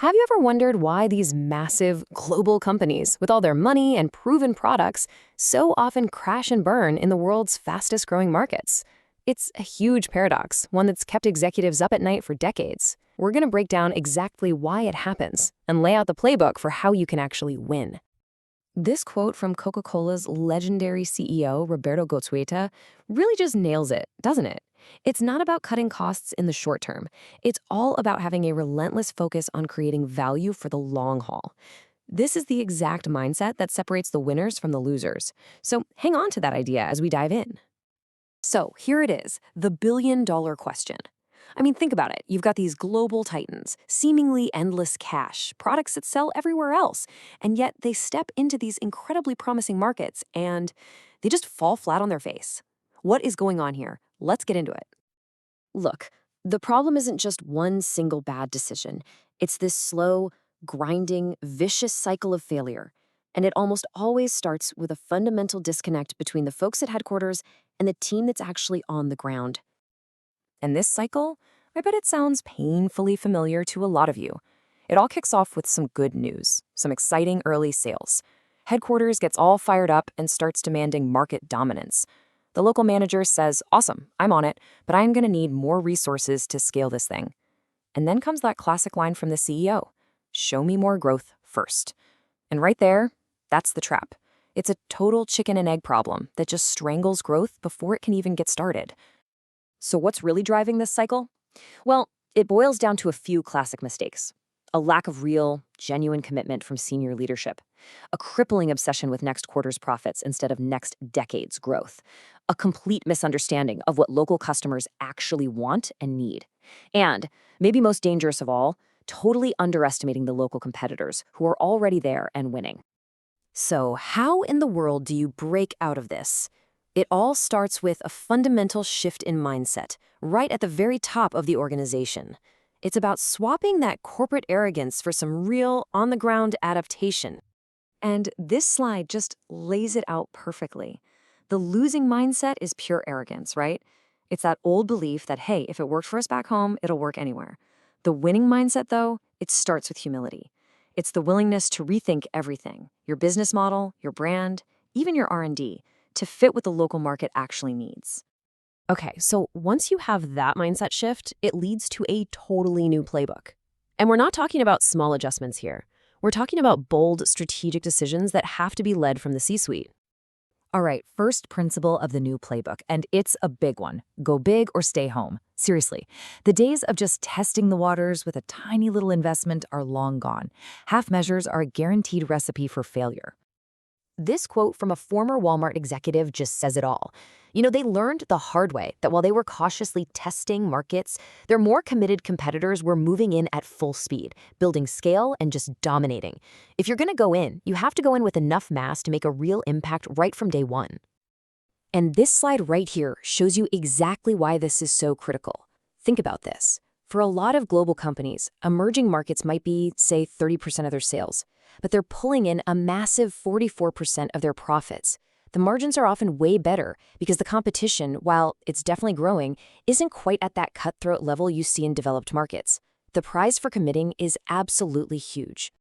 Have you ever wondered why these massive global companies, with all their money and proven products, so often crash and burn in the world's fastest growing markets? It's a huge paradox, one that's kept executives up at night for decades. We're going to break down exactly why it happens and lay out the playbook for how you can actually win. This quote from Coca-Cola's legendary CEO, Roberto Goizueta, really just nails it, doesn't it? It's not about cutting costs in the short term. It's all about having a relentless focus on creating value for the long haul. This is the exact mindset that separates the winners from the losers. So hang on to that idea as we dive in. So here it is, the billion-dollar question. I mean, think about it. You've got these global titans, seemingly endless cash, products that sell everywhere else, and yet they step into these incredibly promising markets and they just fall flat on their face. What is going on here? Let's get into it. Look, the problem isn't just one single bad decision. It's this slow, grinding, vicious cycle of failure. And it almost always starts with a fundamental disconnect between the folks at headquarters and the team that's actually on the ground. And this cycle, I bet it sounds painfully familiar to a lot of you. It all kicks off with some good news, some exciting early sales. Headquarters gets all fired up and starts demanding market dominance. The local manager says, "Awesome, I'm on it, but I'm going to need more resources to scale this thing." And then comes that classic line from the CEO, "Show me more growth first." And right there, that's the trap. It's a total chicken and egg problem that just strangles growth before it can even get started. So what's really driving this cycle? Well, it boils down to a few classic mistakes. A lack of real, genuine commitment from senior leadership. A crippling obsession with next quarter's profits instead of next decade's growth. A complete misunderstanding of what local customers actually want and need. And, maybe most dangerous of all, totally underestimating the local competitors who are already there and winning. So, how in the world do you break out of this? It all starts with a fundamental shift in mindset, right at the very top of the organization. It's about swapping that corporate arrogance for some real, on-the-ground adaptation. And this slide just lays it out perfectly. The losing mindset is pure arrogance, right? It's that old belief that, hey, if it worked for us back home, it'll work anywhere. The winning mindset, though, it starts with humility. It's the willingness to rethink everything, your business model, your brand, even your R&D, to fit what the local market actually needs. Okay, so once you have that mindset shift, it leads to a totally new playbook. And we're not talking about small adjustments here. We're talking about bold, strategic decisions that have to be led from the C-suite. All right, first principle of the new playbook, and it's a big one. Go big or stay home. Seriously, the days of just testing the waters with a tiny little investment are long gone. Half measures are a guaranteed recipe for failure. This quote from a former Walmart executive just says it all. They learned the hard way that while they were cautiously testing markets, their more committed competitors were moving in at full speed, building scale and just dominating. If you're going to go in, you have to go in with enough mass to make a real impact right from day one. And this slide right here shows you exactly why this is so critical. Think about this. For a lot of global companies, emerging markets might be, say, 30% of their sales, but they're pulling in a massive 44% of their profits. The margins are often way better because the competition, while it's definitely growing, isn't quite at that cutthroat level you see in developed markets. The prize for committing is absolutely huge.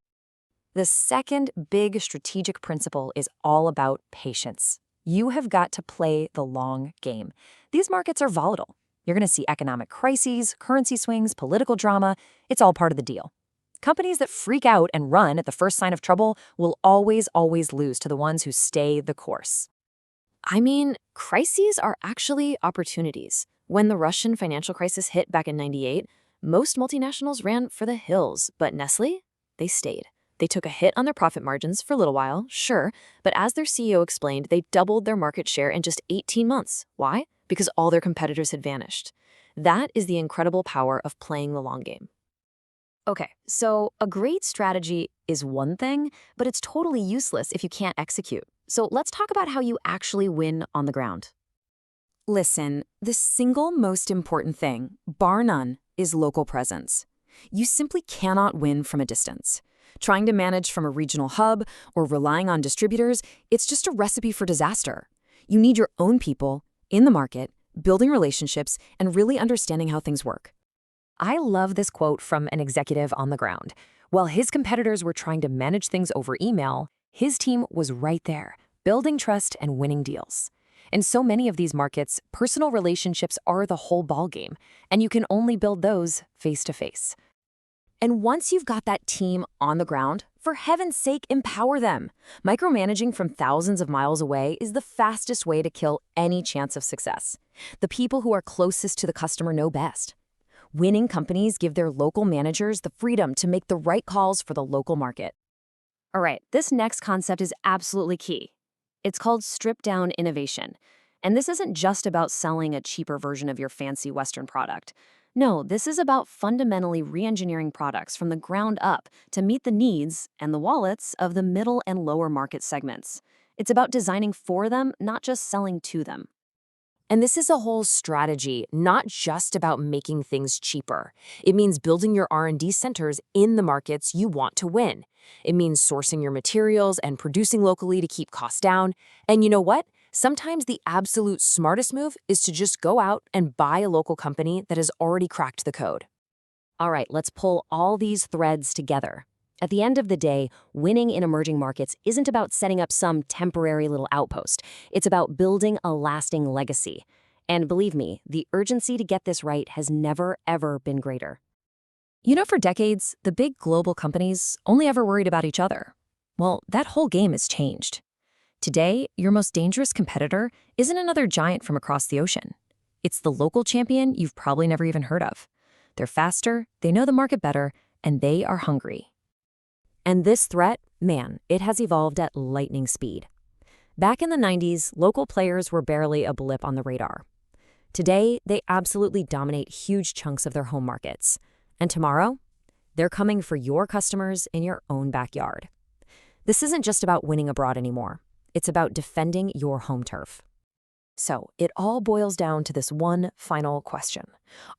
The second big strategic principle is all about patience. You have got to play the long game. These markets are volatile. You're going to see economic crises, currency swings, political drama. It's all part of the deal. Companies that freak out and run at the first sign of trouble will always lose to the ones who stay the course. I mean, crises are actually opportunities. When the Russian financial crisis hit back in '98, most multinationals ran for the hills, but Nestle, they stayed. They took a hit on their profit margins for a little while, sure, but as their CEO explained, they doubled their market share in just 18 months. Why? Because all their competitors had vanished. That is the incredible power of playing the long game. Okay, so a great strategy is one thing, but it's totally useless if you can't execute. So let's talk about how you actually win on the ground. Listen, the single most important thing, bar none, is local presence. You simply cannot win from a distance. Trying to manage from a regional hub or relying on distributors, it's just a recipe for disaster. You need your own people in the market, building relationships, and really understanding how things work. I love this quote from an executive on the ground. While his competitors were trying to manage things over email, his team was right there, building trust and winning deals. In so many of these markets, personal relationships are the whole ballgame, and you can only build those face to face. And once you've got that team on the ground, for heaven's sake, empower them. Micromanaging from thousands of miles away is the fastest way to kill any chance of success. The people who are closest to the customer know best. Winning companies give their local managers the freedom to make the right calls for the local market. All right, this next concept is absolutely key. It's called stripped-down innovation. And this isn't just about selling a cheaper version of your fancy Western product. No, this is about fundamentally re-engineering products from the ground up to meet the needs and the wallets of the middle and lower market segments. It's about designing for them, not just selling to them. And this is a whole strategy, not just about making things cheaper. It means building your R&D centers in the markets you want to win. It means sourcing your materials and producing locally to keep costs down. And you know what? Sometimes the absolute smartest move is to just go out and buy a local company that has already cracked the code. All right, let's pull all these threads together. At the end of the day, winning in emerging markets isn't about setting up some temporary little outpost. It's about building a lasting legacy. And believe me, the urgency to get this right has never, ever been greater. You know, for decades, the big global companies only ever worried about each other. Well, that whole game has changed. Today, your most dangerous competitor isn't another giant from across the ocean. It's the local champion you've probably never even heard of. They're faster, they know the market better, and they are hungry. And this threat, man, it has evolved at lightning speed. Back in the 90s, local players were barely a blip on the radar. Today, they absolutely dominate huge chunks of their home markets. And tomorrow, they're coming for your customers in your own backyard. This isn't just about winning abroad anymore. It's about defending your home turf. So it all boils down to this one final question.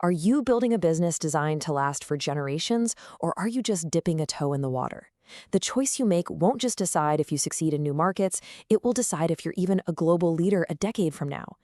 Are you building a business designed to last for generations, or are you just dipping a toe in the water? The choice you make won't just decide if you succeed in new markets, it will decide if you're even a global leader a decade from now.